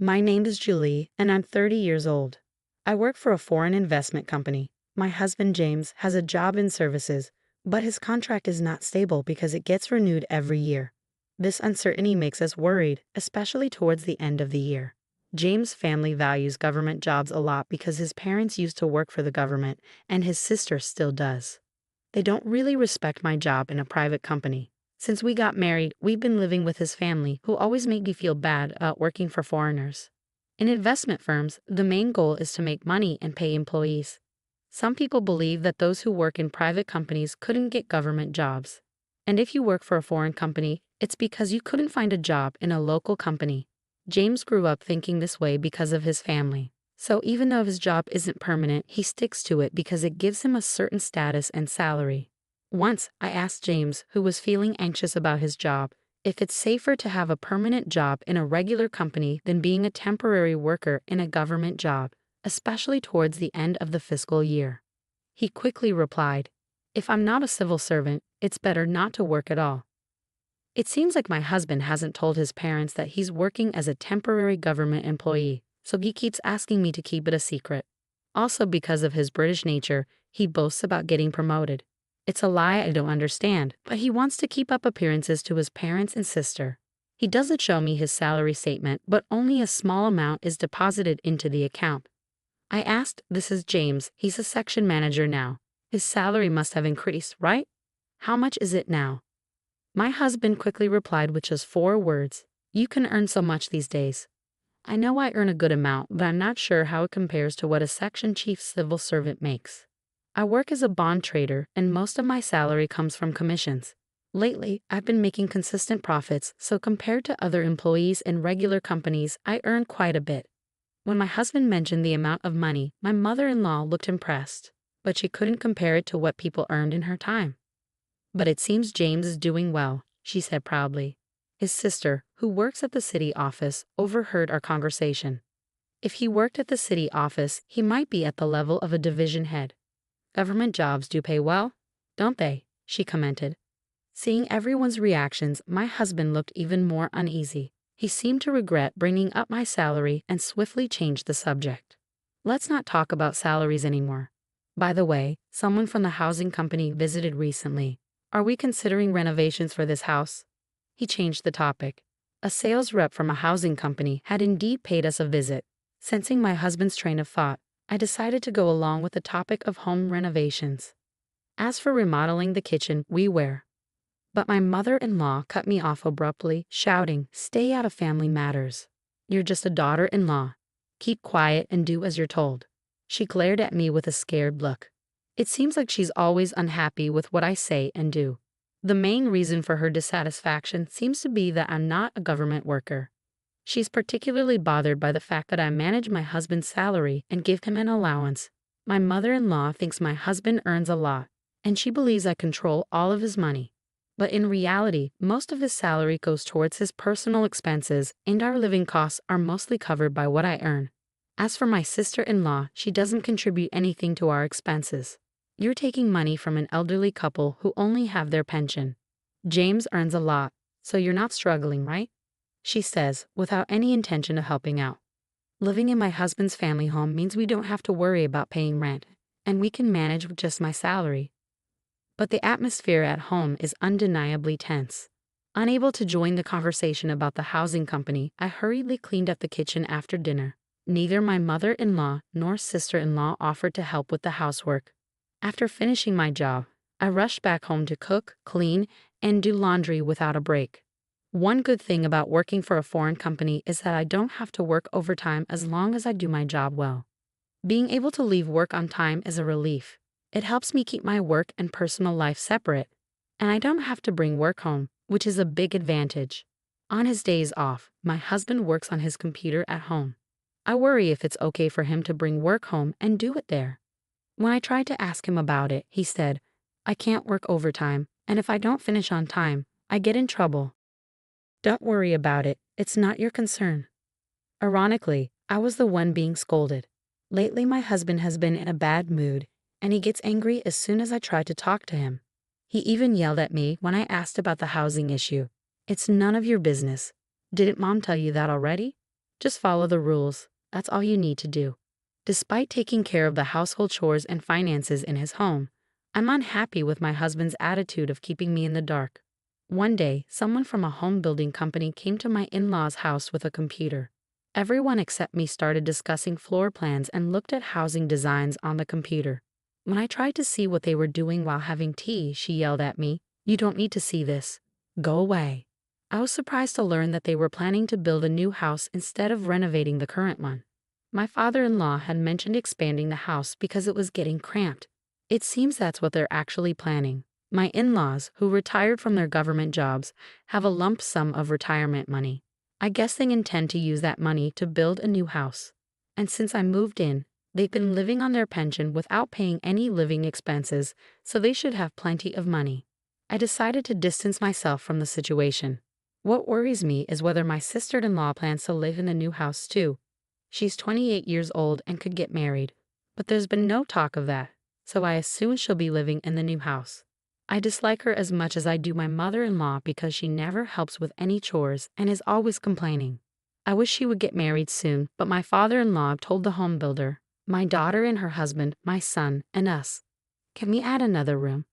My name is Julie, and I'm 30 years old. I work for a foreign investment company. My husband James has a job in services, but his contract is not stable because it gets renewed every year. This uncertainty makes us worried, especially towards the end of the year. James' family values government jobs a lot because his parents used to work for the government, and his sister still does. They don't really respect my job in a private company. Since we got married, we've been living with his family, who always make me feel bad about working for foreigners. In investment firms, the main goal is to make money and pay employees. Some people believe that those who work in private companies couldn't get government jobs. And if you work for a foreign company, it's because you couldn't find a job in a local company. James grew up thinking this way because of his family. So even though his job isn't permanent, he sticks to it because it gives him a certain status and salary. Once, I asked James, who was feeling anxious about his job, if it's safer to have a permanent job in a regular company than being a temporary worker in a government job, especially towards the end of the fiscal year. He quickly replied, "If I'm not a civil servant, it's better not to work at all." It seems like my husband hasn't told his parents that he's working as a temporary government employee, so he keeps asking me to keep it a secret. Also, because of his British nature, he boasts about getting promoted. It's a lie I don't understand, but he wants to keep up appearances to his parents and sister. He doesn't show me his salary statement, but only a small amount is deposited into the account. I asked, "This is James, he's a section manager now. His salary must have increased, right? How much is it now?" My husband quickly replied with just 4 words, "You can earn so much these days." I know I earn a good amount, but I'm not sure how it compares to what a section chief civil servant makes. I work as a bond trader, and most of my salary comes from commissions. Lately, I've been making consistent profits, so compared to other employees in regular companies, I earn quite a bit. When my husband mentioned the amount of money, my mother-in-law looked impressed, but she couldn't compare it to what people earned in her time. "But it seems James is doing well," she said proudly. His sister, who works at the city office, overheard our conversation. If he worked at the city office, he might be at the level of a division head. "Government jobs do pay well, don't they?" she commented. Seeing everyone's reactions, my husband looked even more uneasy. He seemed to regret bringing up my salary and swiftly changed the subject. "Let's not talk about salaries anymore. By the way, someone from the housing company visited recently. Are we considering renovations for this house?" He changed the topic. A sales rep from a housing company had indeed paid us a visit. Sensing my husband's train of thought, I decided to go along with the topic of home renovations. As for remodeling the kitchen, we were. But my mother-in-law cut me off abruptly, shouting, "Stay out of family matters. You're just a daughter-in-law. Keep quiet and do as you're told." She glared at me with a scared look. It seems like she's always unhappy with what I say and do. The main reason for her dissatisfaction seems to be that I'm not a government worker. She's particularly bothered by the fact that I manage my husband's salary and give him an allowance. My mother-in-law thinks my husband earns a lot, and she believes I control all of his money. But in reality, most of his salary goes towards his personal expenses, and our living costs are mostly covered by what I earn. As for my sister-in-law, she doesn't contribute anything to our expenses. You're taking money from an elderly couple who only have their pension. James earns a lot, so you're not struggling, right?" she says, without any intention of helping out. "Living in my husband's family home means we don't have to worry about paying rent, and we can manage with just my salary." But the atmosphere at home is undeniably tense. Unable to join the conversation about the housing company, I hurriedly cleaned up the kitchen after dinner. Neither my mother-in-law nor sister-in-law offered to help with the housework. After finishing my job, I rushed back home to cook, clean, and do laundry without a break. One good thing about working for a foreign company is that I don't have to work overtime as long as I do my job well. Being able to leave work on time is a relief. It helps me keep my work and personal life separate, and I don't have to bring work home, which is a big advantage. On his days off, my husband works on his computer at home. I worry if it's okay for him to bring work home and do it there. When I tried to ask him about it, he said, "I can't work overtime, and if I don't finish on time, I get in trouble." "Don't worry about it, it's not your concern." Ironically, I was the one being scolded. Lately, my husband has been in a bad mood, and he gets angry as soon as I try to talk to him. He even yelled at me when I asked about the housing issue. "It's none of your business. Didn't Mom tell you that already? Just follow the rules. That's all you need to do. Despite taking care of the household chores and finances in his home, I'm unhappy with my husband's attitude of keeping me in the dark. One day, someone from a home building company came to my in-laws' house with a computer. Everyone except me started discussing floor plans and looked at housing designs on the computer. When I tried to see what they were doing while having tea, she yelled at me, "You don't need to see this. Go away." I was surprised to learn that they were planning to build a new house instead of renovating the current one. My father-in-law had mentioned expanding the house because it was getting cramped. It seems that's what they're actually planning. My in-laws, who retired from their government jobs, have a lump sum of retirement money. I guess they intend to use that money to build a new house. And since I moved in, they've been living on their pension without paying any living expenses, so they should have plenty of money. I decided to distance myself from the situation. What worries me is whether my sister-in-law plans to live in the new house too. She's 28 years old and could get married, but there's been no talk of that, so I assume she'll be living in the new house. I dislike her as much as I do my mother-in-law because she never helps with any chores and is always complaining. I wish she would get married soon, but my father-in-law told the home builder, my daughter and her husband, my son, and us, "Can we add another room?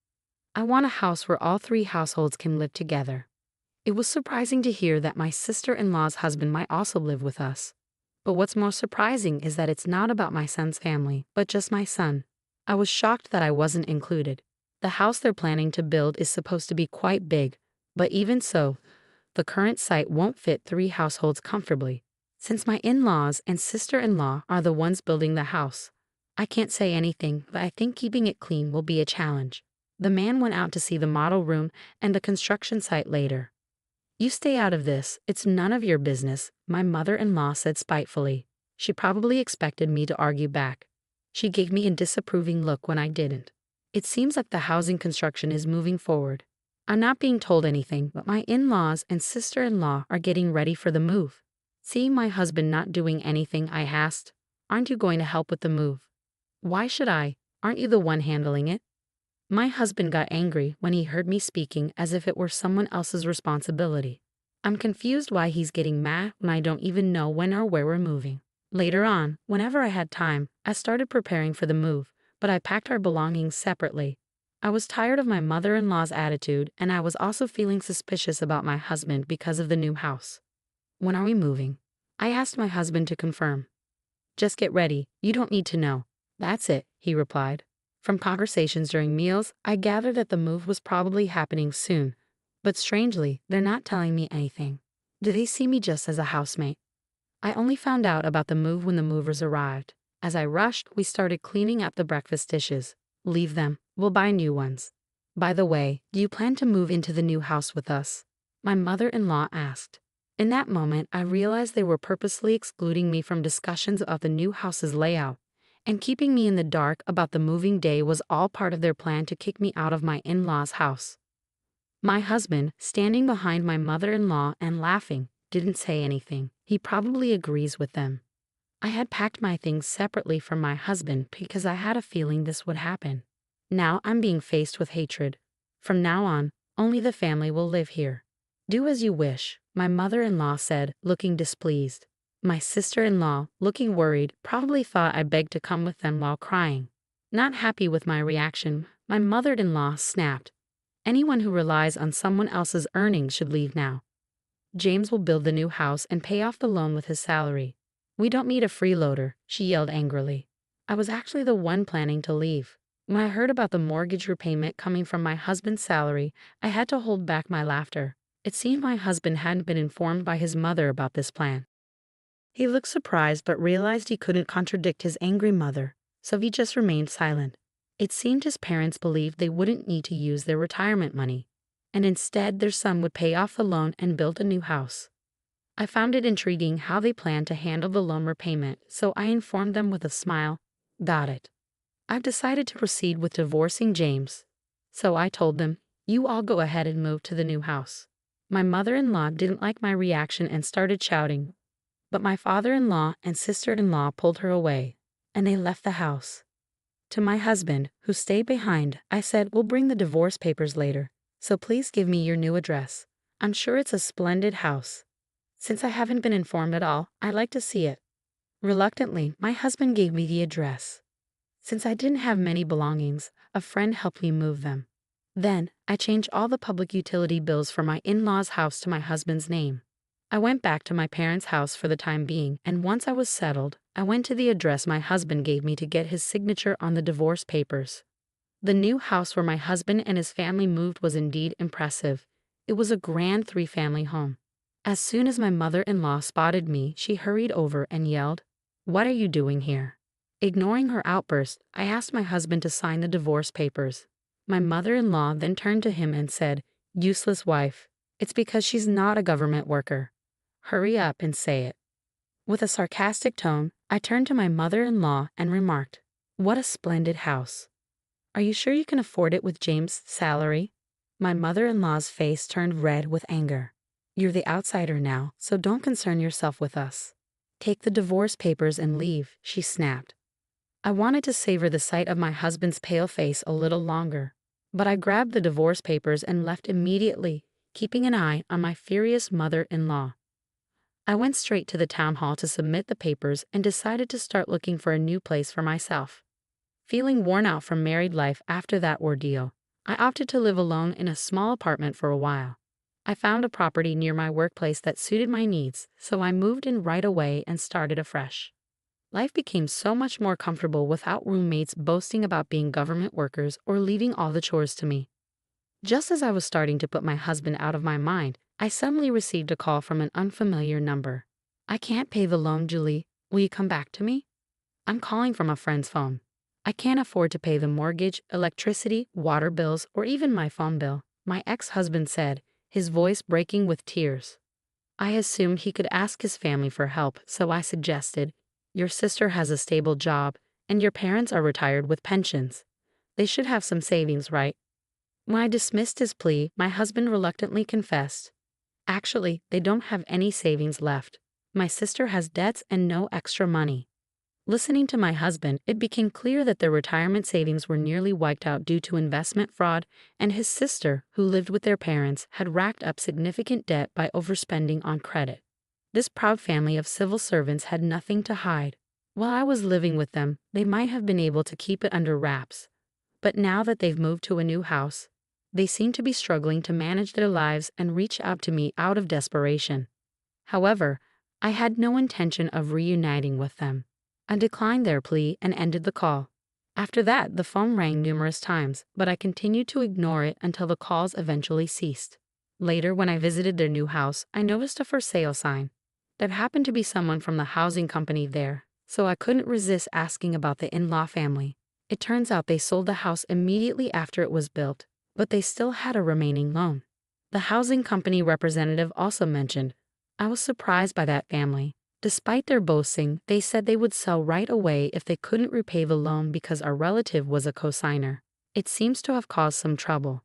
I want a house where all three households can live together." It was surprising to hear that my sister-in-law's husband might also live with us. But what's more surprising is that it's not about my son's family, but just my son. I was shocked that I wasn't included. The house they're planning to build is supposed to be quite big, but even so, the current site won't fit three households comfortably. Since my in-laws and sister-in-law are the ones building the house, I can't say anything, but I think keeping it clean will be a challenge. The man went out to see the model room and the construction site later. "You stay out of this, it's none of your business," my mother-in-law said spitefully. She probably expected me to argue back. She gave me a disapproving look when I didn't. It seems like the housing construction is moving forward. I'm not being told anything, but my in-laws and sister-in-law are getting ready for the move. Seeing my husband not doing anything, I asked, "Aren't you going to help with the move?" "Why should I? Aren't you the one handling it?" My husband got angry when he heard me speaking as if it were someone else's responsibility. I'm confused why he's getting mad when I don't even know when or where we're moving. Later on, whenever I had time, I started preparing for the move, but I packed our belongings separately. I was tired of my mother-in-law's attitude, and I was also feeling suspicious about my husband because of the new house. "When are we moving?" I asked my husband to confirm. "Just get ready, you don't need to know." "That's it," he replied. From conversations during meals, I gathered that the move was probably happening soon. But strangely, they're not telling me anything. Do they see me just as a housemate? I only found out about the move when the movers arrived. As I rushed, we started cleaning up the breakfast dishes. "Leave them, we'll buy new ones." "By the way, do you plan to move into the new house with us?" my mother-in-law asked. In that moment, I realized they were purposely excluding me from discussions of the new house's layout. And keeping me in the dark about the moving day was all part of their plan to kick me out of my in-laws' house. My husband, standing behind my mother-in-law and laughing, didn't say anything. He probably agrees with them. I had packed my things separately from my husband because I had a feeling this would happen. Now I'm being faced with hatred. From now on, only the family will live here. "Do as you wish," my mother-in-law said, looking displeased. My sister-in-law, looking worried, probably thought I begged to come with them while crying. Not happy with my reaction, my mother-in-law snapped, "Anyone who relies on someone else's earnings should leave now. James will build the new house and pay off the loan with his salary. We don't need a freeloader," she yelled angrily. I was actually the one planning to leave. When I heard about the mortgage repayment coming from my husband's salary, I had to hold back my laughter. It seemed my husband hadn't been informed by his mother about this plan. He looked surprised but realized he couldn't contradict his angry mother, so he just remained silent. It seemed his parents believed they wouldn't need to use their retirement money, and instead their son would pay off the loan and build a new house. I found it intriguing how they planned to handle the loan repayment, so I informed them with a smile, "Got it. I've decided to proceed with divorcing James." So I told them, "You all go ahead and move to the new house." My mother-in-law didn't like my reaction and started shouting, but my father-in-law and sister-in-law pulled her away, and they left the house. To my husband, who stayed behind, I said, "We'll bring the divorce papers later, so please give me your new address. I'm sure it's a splendid house." Since I haven't been informed at all, I'd like to see it. Reluctantly, my husband gave me the address. Since I didn't have many belongings, a friend helped me move them. Then, I changed all the public utility bills for my in-laws' house to my husband's name. I went back to my parents' house for the time being, and once I was settled, I went to the address my husband gave me to get his signature on the divorce papers. The new house where my husband and his family moved was indeed impressive. It was a grand three-family home. As soon as my mother-in-law spotted me, she hurried over and yelled, "What are you doing here?" Ignoring her outburst, I asked my husband to sign the divorce papers. My mother-in-law then turned to him and said, "Useless wife. It's because she's not a government worker. Hurry up and say it." With a sarcastic tone, I turned to my mother-in-law and remarked, "What a splendid house. Are you sure you can afford it with James' salary?" My mother-in-law's face turned red with anger. "You're the outsider now, so don't concern yourself with us. Take the divorce papers and leave," she snapped. I wanted to savor the sight of my husband's pale face a little longer, but I grabbed the divorce papers and left immediately, keeping an eye on my furious mother-in-law. I went straight to the town hall to submit the papers and decided to start looking for a new place for myself. Feeling worn out from married life after that ordeal, I opted to live alone in a small apartment for a while. I found a property near my workplace that suited my needs, so I moved in right away and started afresh. Life became so much more comfortable without roommates boasting about being government workers or leaving all the chores to me. Just as I was starting to put my husband out of my mind, I suddenly received a call from an unfamiliar number. "I can't pay the loan, Julie. Will you come back to me? I'm calling from a friend's phone. I can't afford to pay the mortgage, electricity, water bills, or even my phone bill," my ex-husband said, his voice breaking with tears. I assumed he could ask his family for help, so I suggested, "Your sister has a stable job, and your parents are retired with pensions. They should have some savings, right?" When I dismissed his plea, my husband reluctantly confessed, "Actually, they don't have any savings left. My sister has debts and no extra money." Listening to my husband, it became clear that their retirement savings were nearly wiped out due to investment fraud, and his sister, who lived with their parents, had racked up significant debt by overspending on credit. This proud family of civil servants had nothing to hide. While I was living with them, they might have been able to keep it under wraps. But now that they've moved to a new house, they seem to be struggling to manage their lives and reach out to me out of desperation. However, I had no intention of reuniting with them. I declined their plea and ended the call. After that, the phone rang numerous times, but I continued to ignore it until the calls eventually ceased. Later, when I visited their new house, I noticed a for sale sign. There happened to be someone from the housing company there, so I couldn't resist asking about the in-law family. It turns out they sold the house immediately after it was built, but they still had a remaining loan. The housing company representative also mentioned, "I was surprised by that family. Despite their boasting, they said they would sell right away if they couldn't repay the loan because our relative was a cosigner. It seems to have caused some trouble.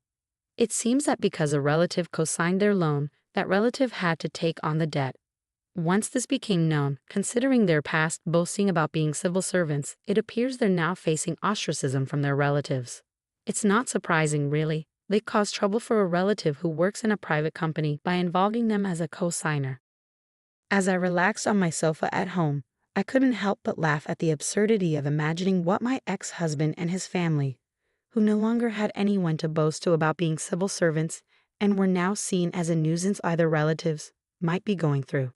It seems that because a relative cosigned their loan, that relative had to take on the debt. Once this became known, considering their past boasting about being civil servants, it appears they're now facing ostracism from their relatives. It's not surprising, really. They caused trouble for a relative who works in a private company by involving them as a cosigner." As I relaxed on my sofa at home, I couldn't help but laugh at the absurdity of imagining what my ex-husband and his family, who no longer had anyone to boast to about being civil servants and were now seen as a nuisance by their relatives, might be going through.